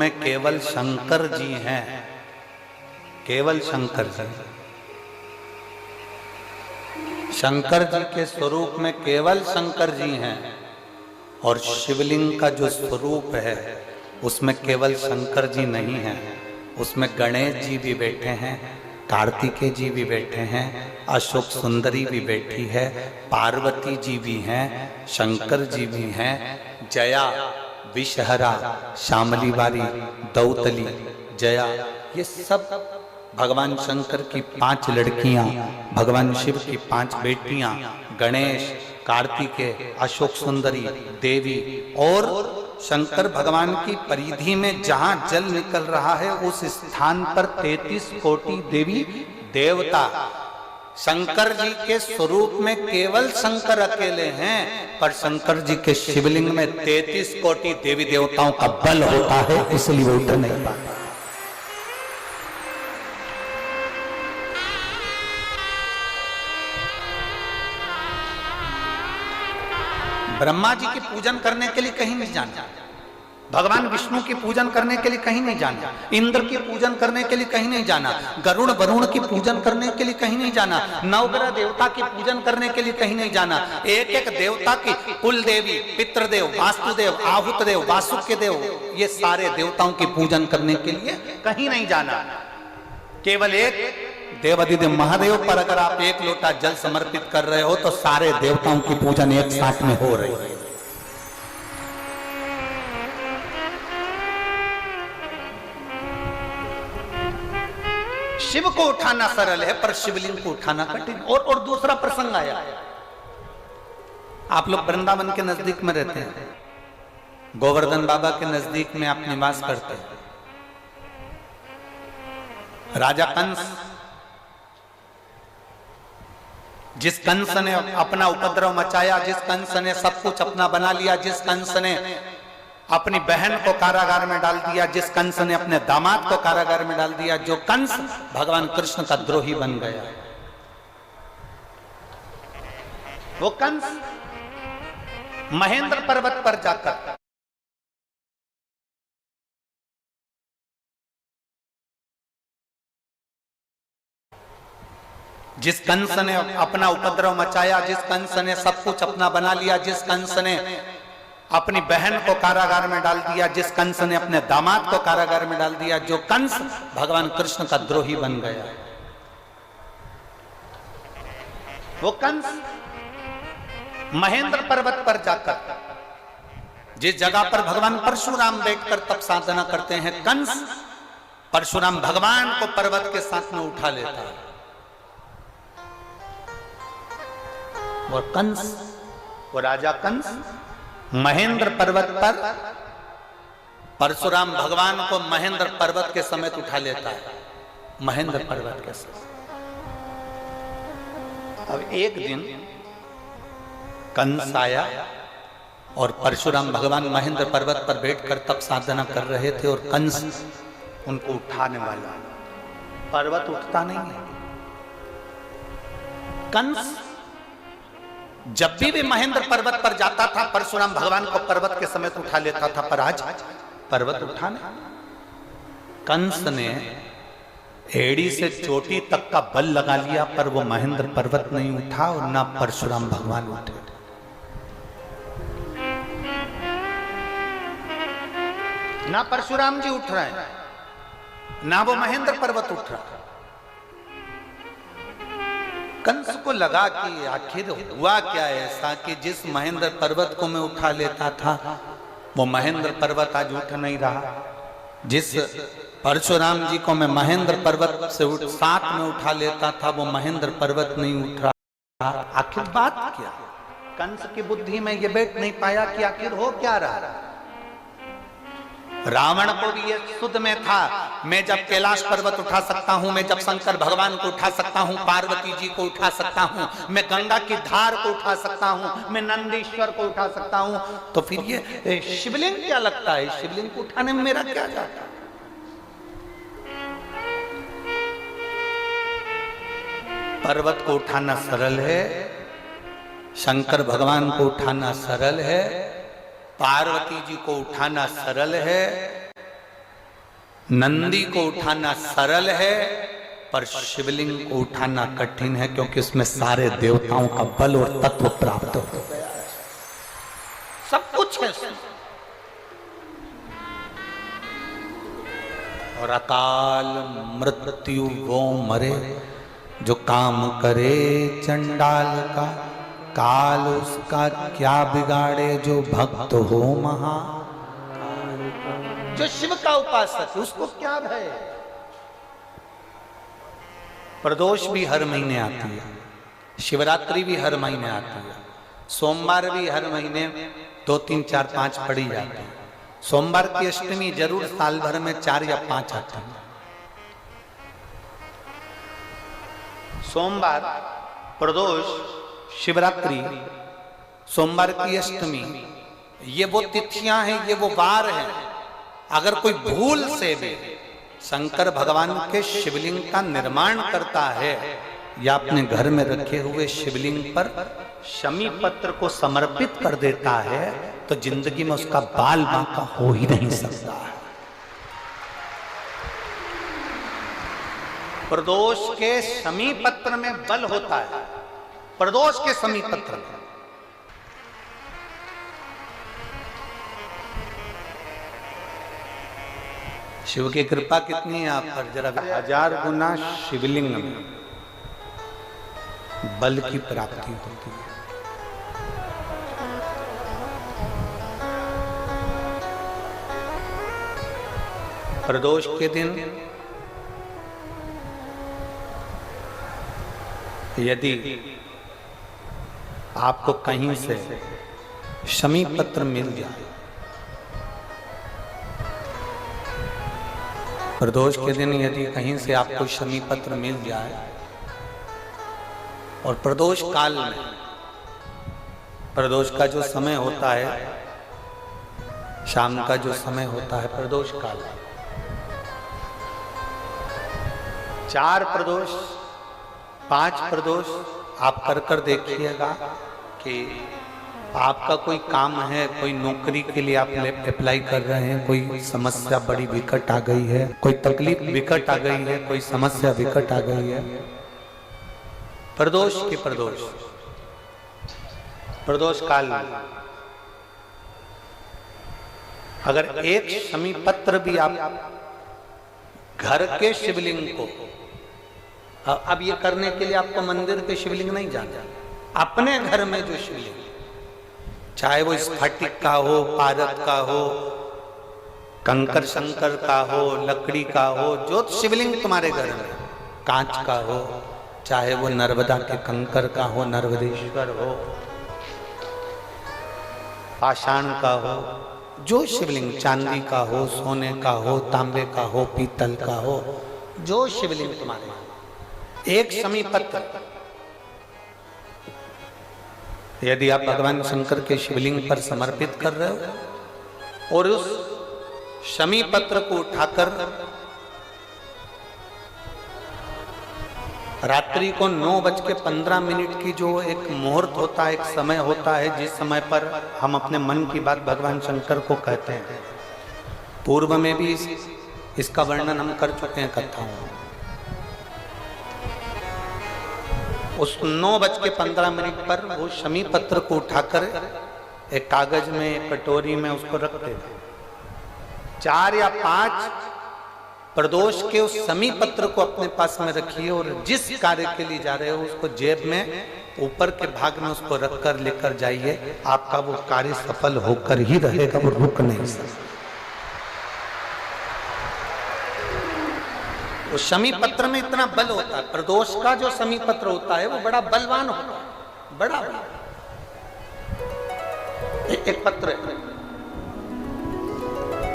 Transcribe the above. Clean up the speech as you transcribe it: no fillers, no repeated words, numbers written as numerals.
में केवल शंकर जी हैं, केवल शंकर जी। शंकर जी के स्वरूप में केवल शंकर जी हैं, और शिवलिंग का जो स्वरूप है उसमें केवल शंकर जी नहीं हैं, उसमें गणेश जी भी बैठे हैं, कार्तिकेय जी भी बैठे हैं, अशोक सुंदरी भी बैठी है, पार्वती जी भी हैं, शंकर जी भी हैं, जया, विषहरा, श्यामली बारी, दौतली, जया, ये सब भगवान शंकर की 5 लड़कियां, भगवान शिव की 5 बेटियां, गणेश, कार्तिकेय, अशोक सुंदरी, देवी, और शंकर भगवान की परिधि में जहां जल निकल रहा है उस स्थान पर 33 कोटि देवी देवता। शंकर जी के स्वरूप में केवल शंकर अकेले हैं, पर शंकर जी के शिवलिंग में 33 कोटि देवी देवताओं का बल होता है, इसलिए वो उतर नहीं पाता। ब्रह्मा जी की पूजन करने के लिए कहीं नहीं जाना, भगवान विष्णु की पूजन करने के लिए कहीं नहीं जाना, इंद्र की पूजन करने के लिए कहीं नहीं जाना, गरुड़ वरुण की पूजन करने के लिए कहीं नहीं जाना, नवग्रह देवता की पूजन करने के लिए कहीं नहीं जाना, एक एक देवता की, कुल देवी, पितृदेव, वास्तुदेव, आहुत देव, वासुकी देव, ये सारे देवताओं की पूजन करने के लिए कहीं नहीं जाना। केवल एक देवाधिदेव महादेव पर अगर आप 1 लोटा जल समर्पित कर रहे हो तो सारे देवताओं की पूजन एक साथ में हो रही है। शिव को उठाना सरल है, पर शिवलिंग को उठाना कठिन। और दूसरा प्रसंग आया, आप लोग वृंदावन के नजदीक में रहते हैं, गोवर्धन बाबा के नजदीक में आप निवास करते हैं। राजा कंस, जिस कंस ने अपना उपद्रव मचाया, जिस कंस ने सब कुछ अपना बना लिया, जिस कंस ने अपनी बहन को कारागार में डाल दिया, जिस कंस ने अपने दामाद को कारागार में डाल दिया, जो कंस भगवान कृष्ण का द्रोही बन गया, वो कंस महेंद्र पर्वत पर जाकर जिस कंस ने अपना उपद्रव मचाया, जिस कंस ने सब कुछ अपना बना लिया, जिस कंस ने अपनी बहन को कारागार में डाल दिया, जिस कंस ने अपने दामाद को कारागार में डाल दिया, जो कंस भगवान कृष्ण का द्रोही बन गया, वो कंस महेंद्र पर्वत पर जाकर, जिस जगह पर भगवान परशुराम बैठकर तप साधना करते हैं, कंस परशुराम भगवान को पर्वत के साथ में उठा लेता है, और कंस, वो राजा कंस महेंद्र पर्वत पर परशुराम भगवान को महेंद्र पर्वत के समेत उठा लेता है, महेंद्र पर्वत के समेत। अब एक दिन कंस आया और परशुराम भगवान महेंद्र पर्वत पर बैठकर तप साधना कर रहे थे, और कंस उनको उठाने वाला, पर्वत उठता नहीं है। कंस जब भी महेंद्र पर्वत पर जाता था, परशुराम भगवान को पर्वत के समेत उठा लेता था, पर आज पर्वत उठा नहीं। कंस ने एड़ी से चोटी तक का बल लगा लिया, पर वो महेंद्र पर्वत नहीं उठा, और ना परशुराम भगवान उठे। ना परशुराम जी उठ रहे हैं, ना वो महेंद्र पर्वत उठ रहा। कंस को लगा कि आखिर हुआ क्या ऐसा कि जिस महेंद्र पर्वत को मैं उठा लेता था वो महेंद्र पर्वत आज उठ नहीं रहा, जिस परशुराम जी को मैं महेंद्र पर्वत से साथ में उठा लेता था वो महेंद्र पर्वत नहीं उठ रहा। आखिर बात क्या? कंस की बुद्धि में ये बैठ नहीं पाया कि आखिर हो क्या रहा। रावण को भी ये सुध में था, मैं जब कैलाश पर्वत उठा सकता हूं, मैं जब शंकर भगवान को उठा सकता हूं, पार्वती जी को उठा सकता हूं, मैं गंगा की धार को उठा सकता हूं, मैं नंदीश्वर को उठा सकता हूं, तो फिर ये शिवलिंग क्या लगता है, शिवलिंग को उठाने में मेरा क्या जाता। पर्वत को उठाना सरल है, शंकर भगवान को उठाना सरल है, पार्वती जी को उठाना सरल है, नंदी को उठाना सरल है, पर शिवलिंग को उठाना कठिन है, क्योंकि उसमें सारे देवताओं का बल और तत्व प्राप्त हो गया है। सब कुछ है उसमें। और अकाल मृत्यु वो मरे जो काम करे चंडाल का, काल उसका क्या बिगाड़े जो भक्त हो महा। जो शिव का उपासक है उसको क्या भय। प्रदोष भी हर महीने आती है, शिवरात्रि भी हर महीने आती है, सोमवार भी हर महीने 2, 3, 4, 5 पड़ी जाती है। सोमवार की अष्टमी जरूर साल भर में 4 या 5 आती है। सोमवार, प्रदोष, शिवरात्रि, सोमवार की अष्टमी, ये वो तिथियां हैं, ये वो वार हैं। अगर कोई भूल से भी शंकर भगवान के शिवलिंग का निर्माण करता है या अपने घर में रखे हुए शिवलिंग पर शमी पत्र को समर्पित कर देता है, तो जिंदगी में उसका बाल बांका हो ही नहीं सकता है। प्रदोष के शमी पत्र में बल होता है, प्रदोष के शमी पत्र में। शिव की कृपा कितनी है आप पर, जरा 1000 गुना शिवलिंग में बल की प्राप्ति होती है। प्रदोष के दिन यदि आपको कहीं से शमी पत्र मिल जाए, प्रदोष के दिन यदि कहीं से आपको शमी पत्र मिल जाए, और प्रदोष काल में, प्रदोष का जो समय होता है, शाम का जो समय होता है प्रदोष काल, 4 प्रदोष, 5 प्रदोष आप कर देखिएगा कि आपका कोई काम है, कोई नौकरी के लिए आप अप्लाई कर रहे हैं, कोई समस्या बड़ी विकट आ गई है, कोई तकलीफ विकट आ गई है, कोई समस्या विकट आ गई है, प्रदोष के प्रदोष काल में अगर एक शमी पत्र भी आप घर के शिवलिंग को, अब ये करने के लिए आपको मंदिर के शिवलिंग नहीं जाना, अपने घर में जो शिवलिंग, चाहे वो स्फटिक का हो, पारद का हो, कंकर शंकर का हो, लकड़ी का हो, जो शिवलिंग तुम्हारे घर में, कांच का हो, चाहे वो नर्मदा के कंकर का हो, नर्मदेश्वर हो, पाषाण का हो, जो शिवलिंग, चांदी का हो, सोने का हो, तांबे का हो, पीतल का हो, जो शिवलिंग तुम्हारे, एक शमी पत्र यदि आप भगवान शंकर के शिवलिंग पर समर्पित कर रहे हो और उस शमी पत्र को उठाकर रात्रि को 9:15 की जो एक मुहूर्त होता है, एक समय होता है, जिस समय पर हम अपने मन की बात भगवान शंकर को कहते हैं, पूर्व में भी इसका वर्णन हम कर चुके हैं कथाओं में। उस 9:15 पर वो शमी पत्र को उठाकर एक कागज में, एक कटोरी में उसको रखते थे। 4 या 5 प्रदोष के उस शमी पत्र को अपने पास में रखिए और जिस कार्य के लिए जा रहे हो उसको जेब में ऊपर के भाग में उसको रखकर लेकर जाइए, आपका वो कार्य सफल होकर ही रहेगा, वो रुक नहीं सकता। उस शमी पत्र में इतना बल होता है, प्रदोष का जो शमी पत्र होता है वो बड़ा बलवान होता है, बड़ा एक पत्र है।